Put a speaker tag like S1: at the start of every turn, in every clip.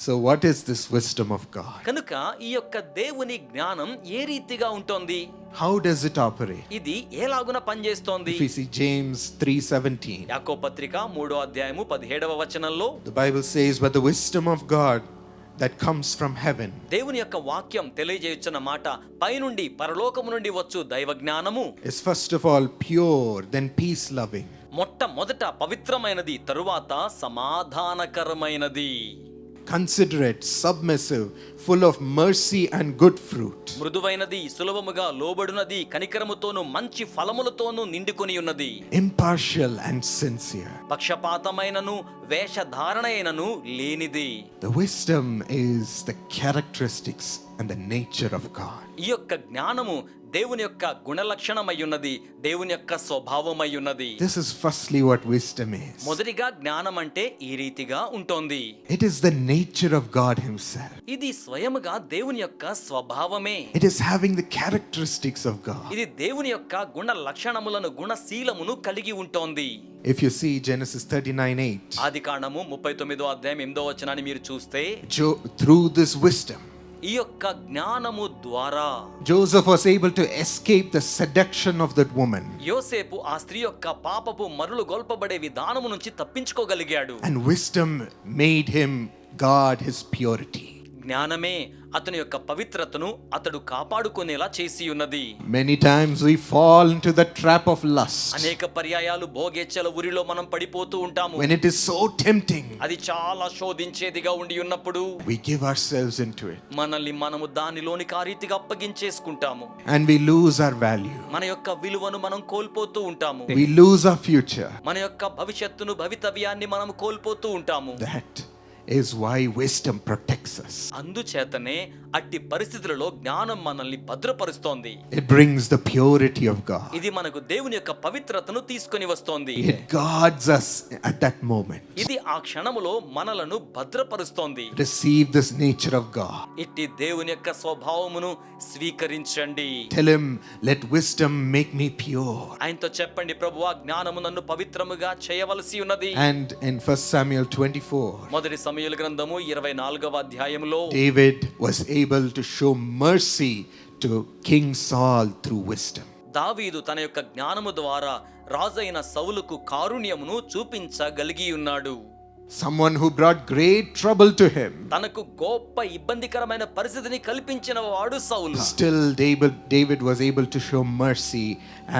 S1: So what is this wisdom of God?
S2: కనుక ఈ యొక్క దేవుని జ్ఞానం ఏ రీతిగా ఉంటుంది?
S1: How does it operate?
S2: ఇది ఎలాగున పనిచేస్తోంది?
S1: If we see James 3:17,
S2: యాకోబు పత్రిక 3వ అధ్యాయము 17వ వచనంలో
S1: the Bible says, but the wisdom of God that comes from heaven
S2: దేవుని యొక్క వాక్యం తెలియజేయుచున్న మాట, పైనుండి పరలోకము నుండి వచ్చు దైవ జ్ఞానము
S1: is first of all pure, then peace loving.
S2: మొట్టమొదట పవిత్రమైనది, తరువాత సమాధానకరమైనది,
S1: considerate, submissive, full of mercy and good fruit.
S2: మృదువైనది, సులభముగా లోబడునది, కనికరముతోను మంచి ఫలములతోను నిండుకొని ఉన్నది,
S1: Impartial and sincere.
S2: పక్షపాతమైనను వేషధారణైనను లేనిది.
S1: The wisdom is the characteristics and the nature of God.
S2: ఈ యొక్క జ్ఞానము దేవుని యొక్క గుణలక్షణమై ఉన్నది, దేవుని యొక్క స్వభావమై ఉన్నది.
S1: This is firstly what wisdom is.
S2: మొదటిగా జ్ఞానం అంటే ఈ రీతిగా ఉంటుంది.
S1: It is the nature of God himself.
S2: ఇది స్వయముగా దేవుని యొక్క స్వభావమే.
S1: It is having the characteristics of God.
S2: ఇది దేవుని యొక్క గుణ లక్షణములను, గుణశీలమును కలిగి ఉంటోంది.
S1: If you see Genesis 39:8,
S2: ఆదికాండము 39వ అధ్యాయం 8వ వచనాన్ని మీరు చూస్తే,
S1: through this wisdom
S2: ఈ యొక్క జ్ఞానము ద్వారా
S1: Joseph was able to escape the seduction of that woman.
S2: యోసేపు ఆ స్త్రీ యొక్క పాపపు మరులు గొల్పబడే విధానము నుంచి తప్పించుకోగలిగాడు.
S1: And wisdom made him guard his purity.
S2: జ్ఞానమే అతని యొక్క పవిత్రతను అతడు కాపాడుకునేలా చేసి ఉన్నది.
S1: Many times we fall into the trap of lust.
S2: అనేక పర్యాయాలు భోగేచ్ఛల ఉరిలో మనం పడిపోతూ ఉంటాము.
S1: When it is so tempting,
S2: అది చాలా శోధించేదిగా ఉండి ఉన్నప్పుడు
S1: we give ourselves into it.
S2: మనల్ని మనము దానిలోనికి ఆ రీతిగా అప్పగించేసుకుంటాము.
S1: And we lose our value.
S2: మన యొక్క విలువను మనం కోల్పోతూ ఉంటాము.
S1: We lose our future.
S2: మన యొక్క భవిష్యత్తును, భవితవ్యాన్ని మనం కోల్పోతూ ఉంటాము.
S1: That is why wisdom protects us.
S2: అందుచేతనే అట్టి పరిస్థితులలో జ్ఞానం మనల్ని భద్రపరుస్తోంది.
S1: It brings the purity of God.
S2: ఇది మనకు దేవుని యొక్క పవిత్రతను తీసుకొని వస్తోంది.
S1: It guards us at that moment.
S2: ఇది ఆ క్షణములో మనలను భద్రపరుస్తోంది.
S1: Receive this nature of God.
S2: ఇట్టి దేవుని యొక్క స్వభావమును స్వీకరించండి.
S1: Tell him, let wisdom make me pure.
S2: ఆయనతో చెప్పండి, ప్రభువా జ్ఞానము నన్ను పవిత్రముగా చేయవలసి ఉన్నది.
S1: And in 1 Samuel 24,
S2: మొదటి సమూయేలు గ్రంథము 24వ అధ్యాయములో
S1: David was able to show mercy to King Saul through wisdom.
S2: దావీదు తన యొక్క జ్ఞానము ద్వారా రాజైన సౌలుకు కారుణ్యమును చూపించగలిగి ఉన్నాడు.
S1: Someone who brought great trouble to him.
S2: తనకు గొప్ప ఇబ్బందికరమైన పరిస్థితిని కల్పించిన వాడు సౌలు.
S1: Still David was able to show mercy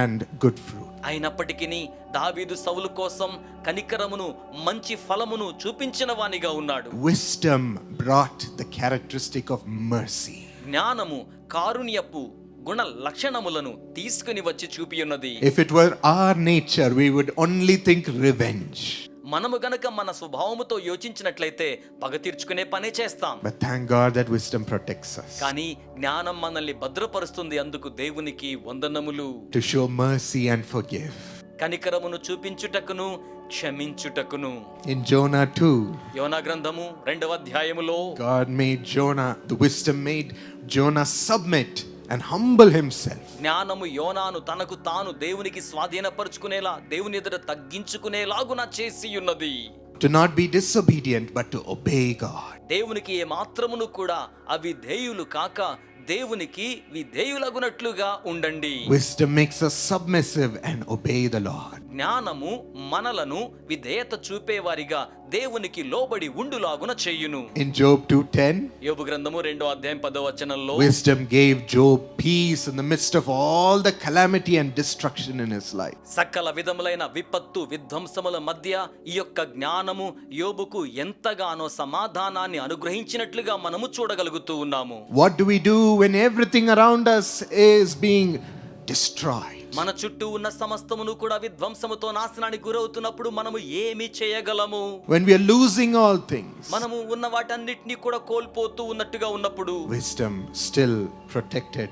S1: and good fruit.
S2: అయినప్పటికీ దావీదు సౌలు కోసం కనికరమును, మంచి ఫలమును చూపించిన వానిగా ఉన్నాడు.
S1: Wisdom brought the characteristic of mercy.
S2: జ్ఞానము కారుణ్యపు గుణ లక్షణములను తీసుకుని వచ్చి చూపియున్నది.
S1: If it were our nature, we would only think revenge.
S2: మనము గనక మన స్వభావముతో యోచించినట్లయితే పగ తీర్చుకునే పనే చేస్తాం.
S1: But thank God that wisdom protects us.
S2: కానీ జ్ఞానం మనల్ని భద్రపరుస్తుంది. అందుకు దేవునికి వందనములు.
S1: To show mercy and forgive.
S2: కనికరమును చూపించుటకును, క్షమించుటకును.
S1: In Jonah 2,
S2: యోనా గ్రంథము 2వ అధ్యాయములో
S1: God made Jonah, the wisdom made Jonah submit and humble himself.
S2: జ్ఞానము యోనాను తనకు తాను దేవునికి స్వాధీనపరుచుకునేలా, దేవుని ఎదుట తగ్గించుకునేలాగున చేసి ఉన్నది.
S1: To not be disobedient but to obey God.
S2: దేవునికి ఏ మాత్రమును కూడా అవిధేయులు కాక దేవునికి విధేయులగునట్లుగా ఉండండి.
S1: Wisdom makes us submissive and obey the Lord.
S2: జ్ఞానము మనలను విధేయత చూపేవారిగా దేవునికి లోబడి ఉండులాగున చేయును.
S1: In Job 2:10,
S2: యోబు గ్రంథము 2వ అధ్యాయం 10వ వచనంలో
S1: wisdom gave Job peace in the midst of all the calamity and destruction in his life.
S2: సకల విధములైన విపత్తు, విధ్వంసముల మధ్య ఈ యొక్క జ్ఞానము యోబుకు ఎంతగానో సమాధానాన్ని అనుగ్రహించినట్లుగా మనము చూడగలుగుతూ ఉన్నాము.
S1: What do we do when everything around us is being destroyed?
S2: మన చుట్టూ ఉన్న సమస్తమును కూడా విధ్వంసముతో నాశనానికి గురవుతున్నప్పుడు మనము ఏమి చేయగలము?
S1: When we are losing all things,
S2: మనము ఉన్న వాటన్నిటిని కూడా కోల్పోతూ ఉన్నట్టుగా ఉన్నప్పుడు
S1: wisdom still protected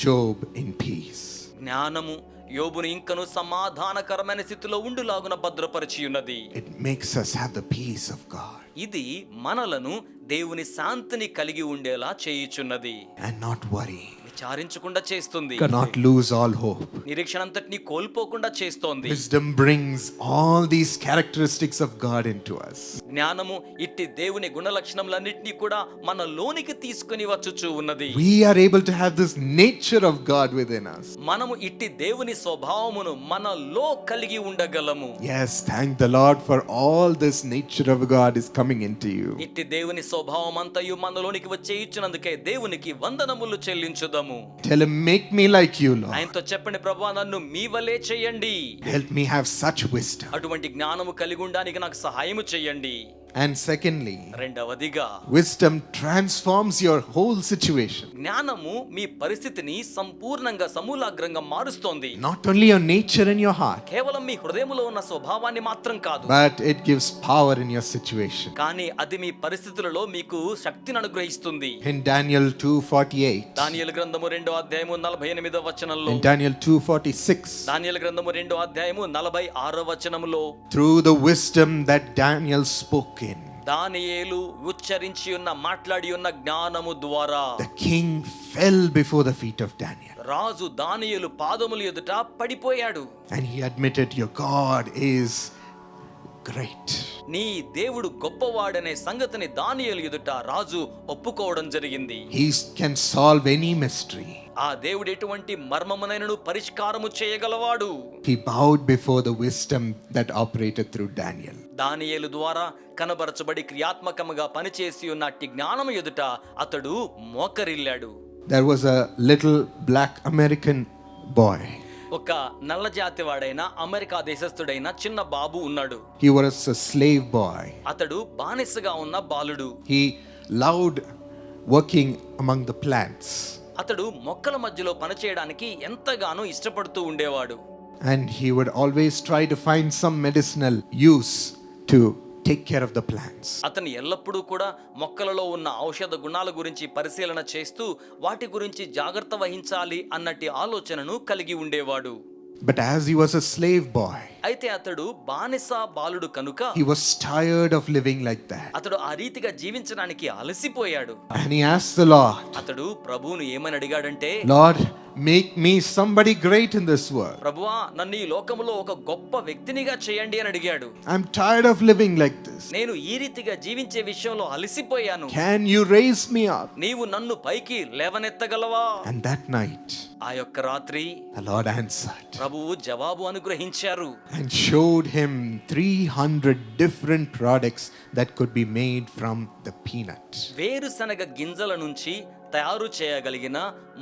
S1: Job in peace.
S2: జ్ఞానము యోబును ఇంకను సమాధానకరమైన స్థితిలో ఉండులాగున భద్రపరిచి ఉన్నది.
S1: It makes us have the peace of God
S2: ఇది మనలను దేవుని శాంతిని కలిగి ఉండేలా చేయుచున్నది.
S1: and not worry.
S2: విచారించకుండా చేస్తుంది,
S1: cannot lose all hope.
S2: నిరీక్షణ అంతటిని కోల్పోకుండా చేస్తోంది.
S1: Wisdom brings all these characteristics of God into us.
S2: జ్ఞానము ఇట్టి దేవుని గుణలక్షణములన్నిటినీ కూడా మన లోనికి తీసుకొని వచ్చుచూ ఉన్నది.
S1: We are able to have this nature of God within us.
S2: మనము ఇట్టి దేవుని స్వభావమును మనలో కలిగి ఉండగలము.
S1: Yes, thank the Lord for all this nature of God is coming into you.
S2: ఇట్టి దేవుని స్వభావం అంతయు మనలోనికి వచ్చే ఇచ్చినందుకే దేవునికి వందనములు చెల్లించుదాము.
S1: Tell him, make me like you, Lord.
S2: ఆయనతో చెప్పండి, ప్రభువా నన్ను మీ వలే చేయండి,
S1: Help me have such wisdom.
S2: అటువంటి జ్ఞానము కలిగి ఉండడానికి నాకు సహాయము చేయండి.
S1: And secondly,
S2: రెండవదిగా
S1: wisdom transforms your whole situation.
S2: జ్ఞానము మీ పరిస్థితిని సంపూర్ణంగా సమూలాగ్రంగా మారుస్తోంది.
S1: Not only your nature and your heart,
S2: కేవలం మీ హృదయములో ఉన్న స్వభావాన్ని మాత్రం కాదు,
S1: but it gives power in your situation.
S2: కానీ అది మీ పరిస్థితులలో మీకు శక్తిని అనుగ్రహిస్తుంది.
S1: In Daniel 2:48,
S2: దానియేలు గ్రంథము 2వ అధ్యాయము 48వ వచనంలో,
S1: in Daniel 2:46,
S2: దానియేలు గ్రంథము 2వ అధ్యాయము 46వ వచనములో,
S1: through the wisdom that Daniel spoke in,
S2: దానియేలు ఉచ్చరించి ఉన్న మాట్లాడి ఉన్న జ్ఞానము ద్వారా
S1: the king fell before the feet of Daniel.
S2: రాజు దానియేలు పాదముల ఎదుట పడిపోయాడు.
S1: And he admitted, your God is great.
S2: నీ దేవుడు గొప్పవాడనే సంగతిని దానియేలు ఎదుట రాజు ఒప్పుకోవడం జరిగింది.
S1: He can solve any mystery.
S2: ఆ దేవుడు ఎటువంటి మర్మమునైనను పరిష్కారము చేయగలవాడు.
S1: He bowed before the wisdom that operated through Daniel.
S2: దానియేలు ద్వారా కనబరచబడి క్రియాత్మకముగా పనిచేసి ఉన్న అట్టి జ్ఞానము ఎదుట అతడు మోకరిల్లాడు.
S1: There was a little black American boy.
S2: ఒక నల్ల జాతి వాడైన అమెరికా దేశస్థుడైన చిన్న బాబు ఉన్నాడు.
S1: He was a slave boy.
S2: అతడు బానిసగా ఉన్న బాలుడు.
S1: He loved working among the plants.
S2: అతడు మొక్కల మధ్యలో పనిచేయడానికి ఎంతగానో ఇష్టపడుతూ ఉండేవాడు.
S1: And he would always try to find some medicinal use to take care of the plants.
S2: అతను ఎల్లప్పుడూ కూడా మొక్కలలో ఉన్న ఔషధ గుణాల గురించి పరిశీలన చేస్తూ వాటి గురించి జాగ్రత్త వహించాలి అన్నటి ఆలోచనను కలిగి ఉండేవాడు.
S1: But as he was a slave boy,
S2: అయితే అతడు బానిస బాలుడు కనుక
S1: he was tired of living like that.
S2: అతడు ఆ రీతిగా జీవించడానికి అలసిపోయాడు.
S1: And he asked the Lord,
S2: అతడు ప్రభువును ఏమని అడిగాడంటే,
S1: Lord, make me somebody great in this world.
S2: ప్రభువా నన్ను ఈ లోకములో ఒక గొప్ప వ్యక్తినిగా చేయండి అని అడిగాడు.
S1: I'm tired of living like this.
S2: నేను ఈ రీతిగా జీవించే విషయంలో అలసిపోయాను.
S1: Can you raise me up?
S2: నీవు నన్ను పైకి లేవనెత్తగలవా?
S1: And that night,
S2: ఆ యొక్క రాత్రి
S1: the Lord answered
S2: ప్రభువు జవాబు అనుగ్రహించారు.
S1: and showed him 300 different products that could be made from the peanut.
S2: వేరుశనగ గింజల నుంచి తయారు చేయగలిగిన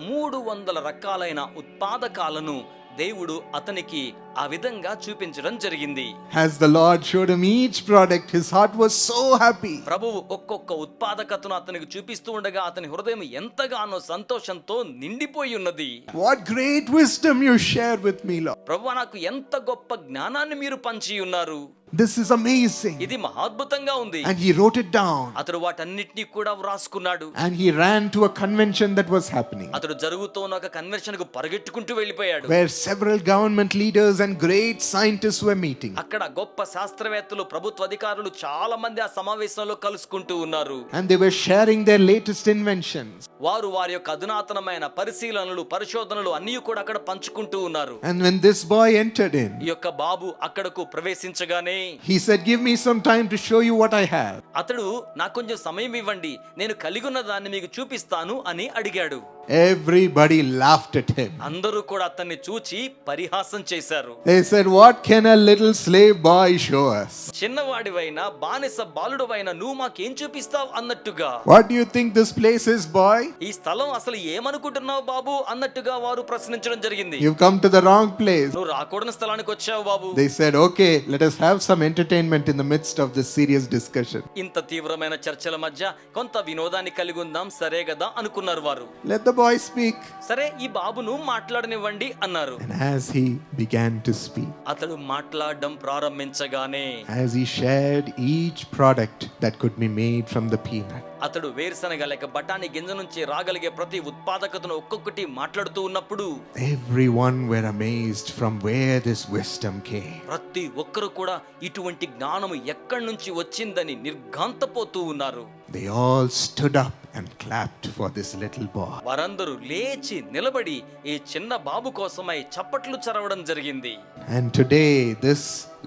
S2: 300 రకాలైన ఉత్పాదకాలను దేవుడు అతనికి ఆ విధంగా చూపించడం జరిగింది.
S1: As the Lord showed him each product, his heart was so happy.
S2: ప్రభువు ఒక్కొక్క ఉత్పాదకతను అతనికి చూపిస్తూ ఉండగా అతని హృదయం ఎంతగానో సంతోషంతో నిండిపోయి ఉన్నది.
S1: What great wisdom you share with me, Lord.
S2: ప్రభువా నాకు ఎంత గొప్ప జ్ఞానాన్ని మీరు పంచి ఉన్నారు.
S1: This is amazing.
S2: ఇది మహాద్భుతంగా ఉంది.
S1: And he wrote it down.
S2: అతడు వాటన్నిటినీ కూడా వ్రాసుకున్నాడు.
S1: And he ran to a convention that was happening,
S2: అతడు జరుగుతున్న ఒక కన్వెన్షన్ కు పరిగెట్టుకుంటూ వెళ్ళిపోయాడు.
S1: where several government leaders and great scientists were meeting.
S2: అక్కడ గొప్ప శాస్త్రవేత్తలు ప్రభుత్వ అధికారులు చాలా మంది ఆ సమావేశంలో కలుసుకుంటూ ఉన్నారు.
S1: And they were sharing their latest inventions.
S2: వారు వారి యొక్క అధునాతనమైన పరిశీలనలు పరిశోధనలు అన్నీ కూడా అక్కడ పంచుకుంటూ ఉన్నారు.
S1: And when this boy entered in,
S2: ఈ యొక్క బాబు అక్కడకు ప్రవేశించగానే
S1: he said, give me some time to show you what I have.
S2: అతడు నాకు కొంచెం సమయం ఇవ్వండి, నేను కలిగి ఉన్న దాన్ని మీకు చూపిస్తాను అని అడిగాడు.
S1: Everybody laughed at him.
S2: అందరూ కూడా అతన్ని చూచి పరిహాసం చేశారు.
S1: They said, what can a little slave boy show us?
S2: చిన్నవాడివైన బానిస బాలుడవైన నువ్వు మాకేం చూపిస్తావు అన్నట్టుగా.
S1: What do you think this place is, boy?
S2: ఈ స్థలం అసలు ఏమనుకుంటున్నావు బాబు అన్నట్టుగా వారు ప్రశ్నించడం జరిగింది.
S1: You've come to the wrong place.
S2: నువ్వు రాకూడని స్థలానికి వచ్చావు బాబు.
S1: They said, okay, let us have some entertainment in the midst of this serious discussion.
S2: ఇంత తీవ్రమైన చర్చల మధ్య కొంత వినోదాన్ని కలిగి ఉందాం సరే కదా అనుకున్నారు వారు.
S1: Let the boy speak.
S2: సరే ఈ బాబును మాట్లాడనివ్వండి అన్నారు.
S1: And as he began to speak,
S2: అతడు మాట్లాడడం ప్రారంభించగానే,
S1: as he shared each product that could be made from the peanut,
S2: అతడు వేరుశనగ లేక బఠానీ గింజ నుంచి రాగలిగే ప్రతి ఉత్పాదకతను ఒక్కొక్కటి మాట్లాడుతూ ఉన్నప్పుడు
S1: everyone were amazed from where this wisdom came.
S2: ప్రతి ఒక్కరు కూడా ఇటువంటి జ్ఞానము ఎక్కడి నుంచి వచ్చిందని నిర్ఘాంతపోతూ ఉన్నారు.
S1: They all stood up and clapped for this little boy.
S2: వారందరూ లేచి నిలబడి ఈ చిన్న బాబు కోసమై చప్పట్లు చరవడం జరిగింది.
S1: And today, this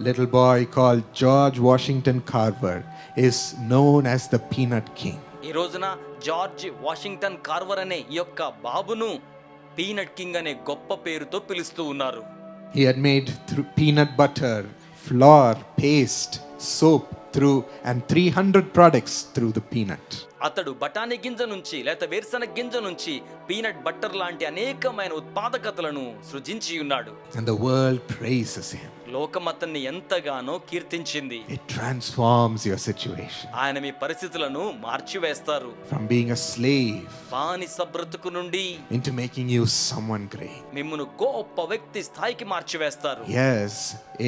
S1: little boy called George Washington Carver is known as the Peanut King.
S2: ఈ రోజున జార్జ్ వాషింగ్టన్ కార్వర్ అనే ఈ యొక్క బాబును పీనట్ కింగ్ అనే గొప్ప పేరుతో పిలుస్తూ ఉన్నారు.
S1: He had made peanut butter, flour, paste, soap and 300 products through the peanut.
S2: అతడు బఠానీ గింజ నుంచి లేదా వేరుశనగ గింజ నుంచి పీనట్ బట్టర్ లాంటి అనేకమైన ఉత్పాదకతలను సృజించి ఉన్నాడు.
S1: And the world praises him.
S2: లోకం అతన్ని ఎంతగానో కీర్తించింది.
S1: It transforms your situation.
S2: ఆయన మీ పరిస్థితులను మార్చివేస్తారు.
S1: From being a slave
S2: బానిస బ్రతుకు నుండి
S1: into making you someone great.
S2: మిమ్మును గొప్ప వ్యక్తి స్థాయికి మార్చివేస్తారు.
S1: Yes,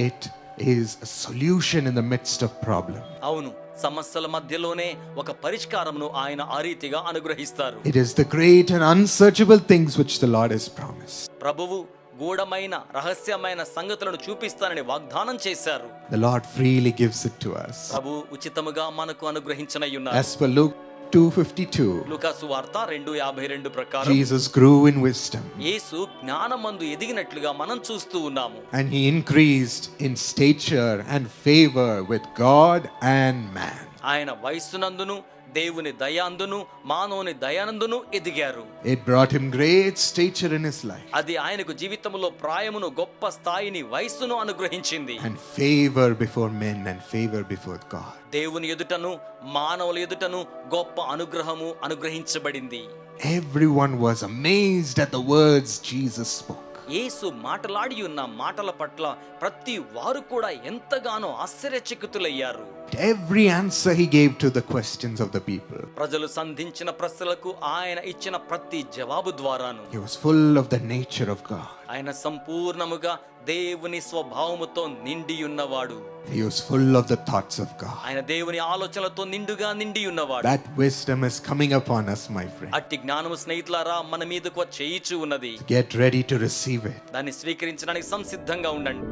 S1: it is a solution in the midst of problem.
S2: అవును, సమస్యల మధ్యలోనే ఒక పరిష్కారమును ఆయన ఆ రీతిగా అనుగ్రహిస్తారు.
S1: It is the great and unsearchable things which the Lord has promised.
S2: ప్రభువు గూఢమైన రహస్యమైన సంగతులను చూపిస్తానని వాగ్దానం చేశారు.
S1: The Lord freely gives it to us.
S2: ప్రభు ఉచితముగా మనకు అనుగ్రహించనయ్యున్నారు.
S1: As per Luke 2:52,
S2: లూకా సువార్త 2:52 ప్రకారం
S1: Jesus grew in wisdom
S2: యేసు జ్ఞానమందు ఎదిగినట్లుగా మనం చూస్తూ ఉన్నాము.
S1: and he increased in stature and favor with God and man.
S2: ఆయన వయస్సునందును దేవుని దయాందును మానవుని దయానందును ఎదిగారు.
S1: It brought him great stature in his life
S2: అది ఆయనకు జీవితంలో ప్రాయమును గొప్ప స్థాయిని వయస్సును అనుగ్రహించింది.
S1: and favor before men and favor before God.
S2: దేవుని ఎదుటను మానవుల ఎదుటను గొప్ప అనుగ్రహము అనుగ్రహించబడింది.
S1: Everyone was amazed at the words Jesus spoke.
S2: యేసు మాటలాడి ఉన్న మాటల పట్ల ప్రతి వారు కూడా ఎంతగానో ఆశ్చర్యచకితులయ్యారు.
S1: Every answer he gave to the questions of the people,
S2: ప్రజలు సంధించిన ప్రశ్నలకు ఆయన ఇచ్చిన ప్రతి జవాబు ద్వారాను
S1: he was full of the nature of God.
S2: ఆయన సంపూర్ణముగా దేవుని స్వభావముతో నిండి ఉన్నవాడు.
S1: He was full of the thoughts of God.
S2: ఆయన దేవుని ఆలోచనలతో నిండుగా నిండి ఉన్నవాడు.
S1: That wisdom is coming upon us, my friend.
S2: అట్టి జ్ఞానము స్నేహితులారా మన మీదకు చేయిచు ఉన్నది.
S1: Get ready to receive it.
S2: దాన్ని స్వీకరించడానికి సంసిద్ధంగా ఉండండి.